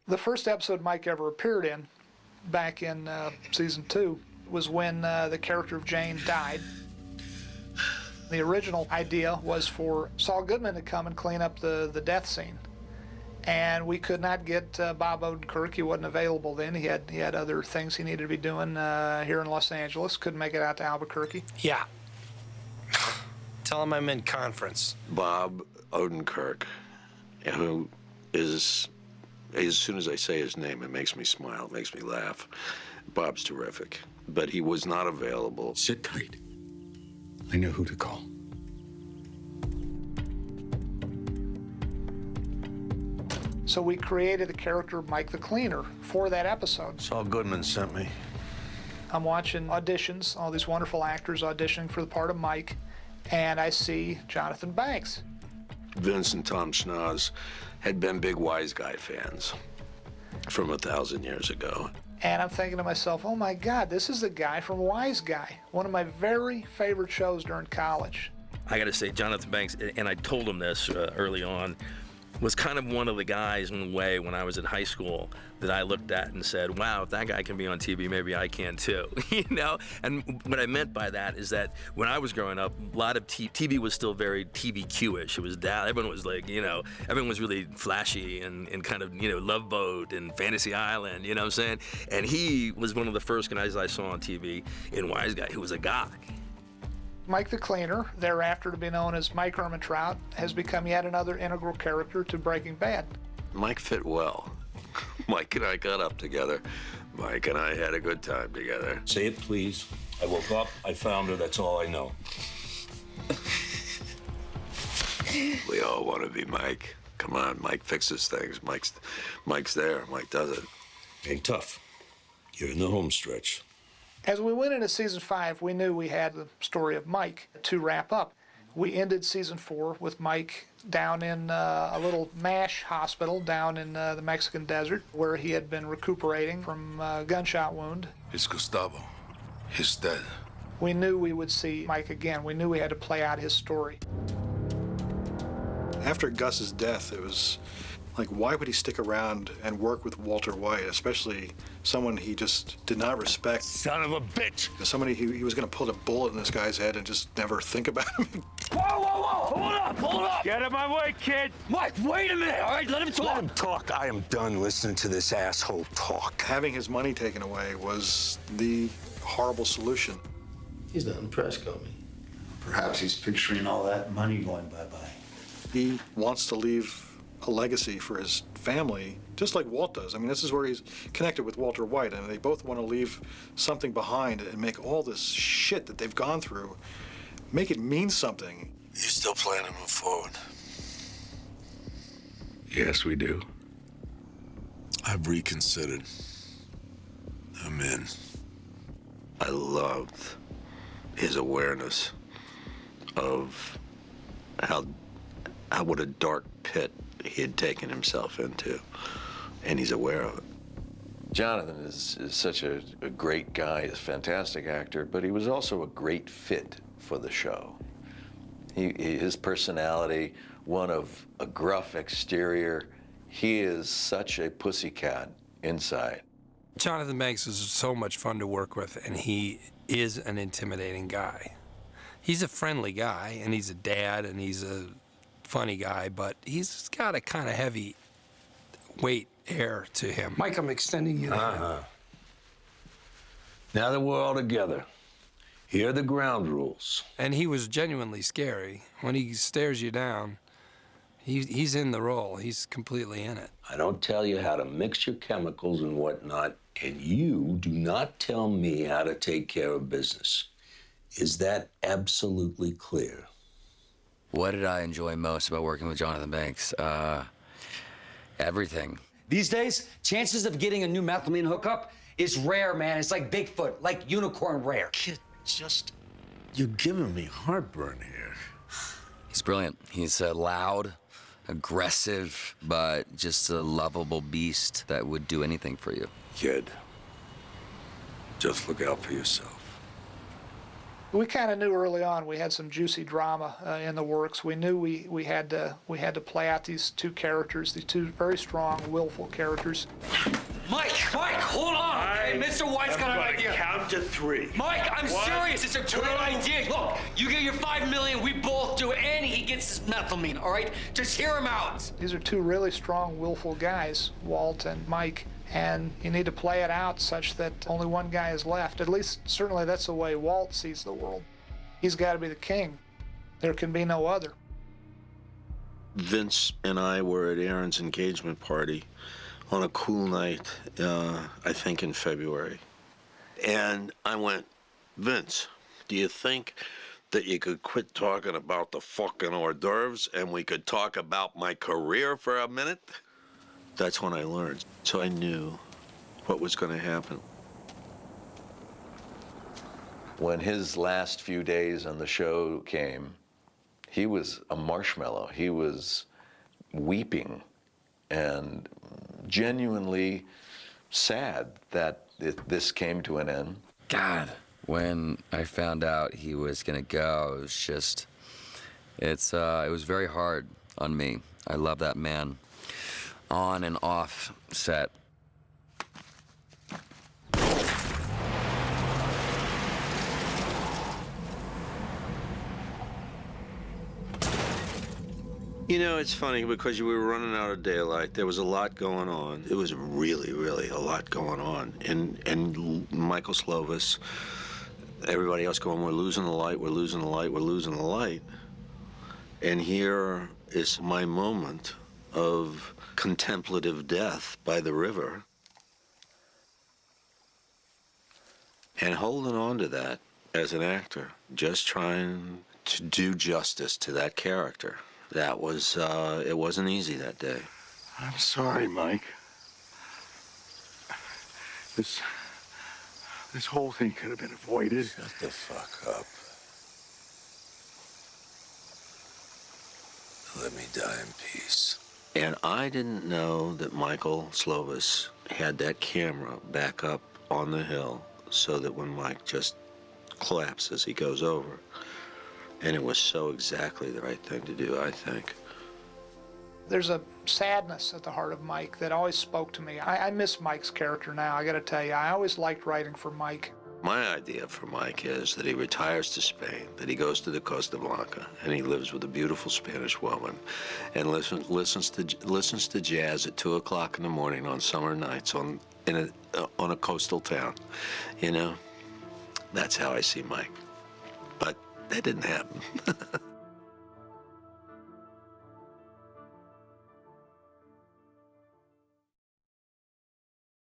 The first episode Mike ever appeared in, back in season 2, was when the character of Jane died. The original idea was for Saul Goodman to come and clean up the death scene. And we could not get Bob Odenkirk. He wasn't available then. He had other things he needed to be doing here in Los Angeles. Couldn't make it out to Albuquerque. Yeah. Tell him I'm in conference. Bob Odenkirk, who is, as soon as I say his name, it makes me smile, it makes me laugh. Bob's terrific, but he was not available. Sit tight. I know who to call. So we created the character of Mike the Cleaner for that episode. Saul Goodman sent me. I'm watching auditions, all these wonderful actors auditioning for the part of Mike, and I see Jonathan Banks. Vince and Tom Schnoz had been big Wise Guy fans from 1,000 years ago. And I'm thinking to myself, oh my God, this is the guy from Wise Guy, one of my very favorite shows during college. I gotta say, Jonathan Banks, and I told him this early on, was kind of one of the guys in a way when I was in high school that I looked at and said, wow, if that guy can be on TV, maybe I can too, you know? And what I meant by that is that when I was growing up, a lot of TV was still very TVQ-ish. It was down, everyone was like, you know, everyone was really flashy and kind of, you know, Love Boat and Fantasy Island, you know what I'm saying? And he was one of the first guys I saw on TV in Wise Guy who was a guy. Mike the Cleaner, thereafter to be known as Mike Ehrmantraut, has become yet another integral character to Breaking Bad. Mike fit well. Mike and I got up together. Mike and I had a good time together. Say it, please. I woke up, I found her, that's all I know. We all want to be Mike. Come on, Mike fixes things. Mike's there. Mike does it. Ain't tough. You're in the home stretch. As we went into season 5, we knew we had the story of Mike to wrap up. We ended season 4 with Mike down in a little MASH hospital down in the Mexican desert where he had been recuperating from a gunshot wound. It's Gustavo. He's dead. We knew we would see Mike again. We knew we had to play out his story. After Gus's death, it was like, why would he stick around and work with Walter White, especially someone he just did not respect? Son of a bitch! Somebody he was going to put a bullet in this guy's head and just never think about him. Whoa, whoa, whoa! Hold up, hold up! Get out of my way, kid! Mike, wait a minute, all right? Let him talk. Let him talk. I am done listening to this asshole talk. Having his money taken away was the horrible solution. He's not impressed, Comey. Perhaps he's picturing all that money going bye-bye. He wants to leave a legacy for his family, just like Walt does. I mean, this is where he's connected with Walter White, and they both want to leave something behind and make all this shit that they've gone through, make it mean something. You still plan to move forward? Yes, we do. I've reconsidered. I'm in. I loved his awareness of what a dark pit he had taken himself into, and he's aware of it. Jonathan is such a great guy, he's a fantastic actor, but he was also a great fit for the show. His personality, one of a gruff exterior, he is such a pussycat inside. Jonathan Banks is so much fun to work with, and he is an intimidating guy. He's a friendly guy, and he's a dad, and he's a funny guy, but he's got a kind of heavy weight air to him. Mike, I'm extending you. Now that we're all together, here are the ground rules. And he was genuinely scary. When he stares you down, he's in the role. He's completely in it. I don't tell you how to mix your chemicals and whatnot, and you do not tell me how to take care of business. Is that absolutely clear? What did I enjoy most about working with Jonathan Banks? Everything. These days, chances of getting a new methylamine hookup is rare, man. It's like Bigfoot, like unicorn rare. Kid, you're giving me heartburn here. He's brilliant. He's loud, aggressive, but just a lovable beast that would do anything for you. Kid, just look out for yourself. We kind of knew early on we had some juicy drama in the works. We knew we had to play out these two characters, these two very strong, willful characters. Mike, hold on. Okay, Mr. White's got an idea. Count to 3. Mike, I'm serious. It's a great idea. Look, you get your $5 million, we both do it, and he gets his methylamine, all right? Just hear him out. These are two really strong, willful guys, Walt and Mike, and you need to play it out such that only one guy is left. At least, certainly that's the way Walt sees the world. He's got to be the king. There can be no other. Vince and I were at Aaron's engagement party on a cool night, I think in February. And I went, Vince, do you think that you could quit talking about the fucking hors d'oeuvres and we could talk about my career for a minute? That's when I learned. So I knew what was going to happen. When his last few days on the show came, he was a marshmallow. He was weeping and genuinely sad that this came to an end. God. When I found out he was gonna go, it was just, it was very hard on me. I love that man. On and off set. You know, it's funny because we were running out of daylight. There was a lot going on. It was really, really a lot going on. And Michael Slovis, everybody else going, we're losing the light, we're losing the light, we're losing the light. And here is my moment of contemplative death by the river. And holding on to that as an actor, just trying to do justice to that character. That was, it wasn't easy that day. I'm sorry, Mike. This whole thing could have been avoided. Shut the fuck up. Let me die in peace. And I didn't know that Michael Slovis had that camera back up on the hill so that when Mike just collapses, he goes over. And it was so exactly the right thing to do, I think. There's a sadness at the heart of Mike that always spoke to me. I miss Mike's character now, I gotta tell you. I always liked writing for Mike. My idea for Mike is that he retires to Spain, that he goes to the Costa Blanca, and he lives with a beautiful Spanish woman, and listens to jazz at 2 o'clock in the morning on summer nights on a coastal town. You know, that's how I see Mike. But that didn't happen.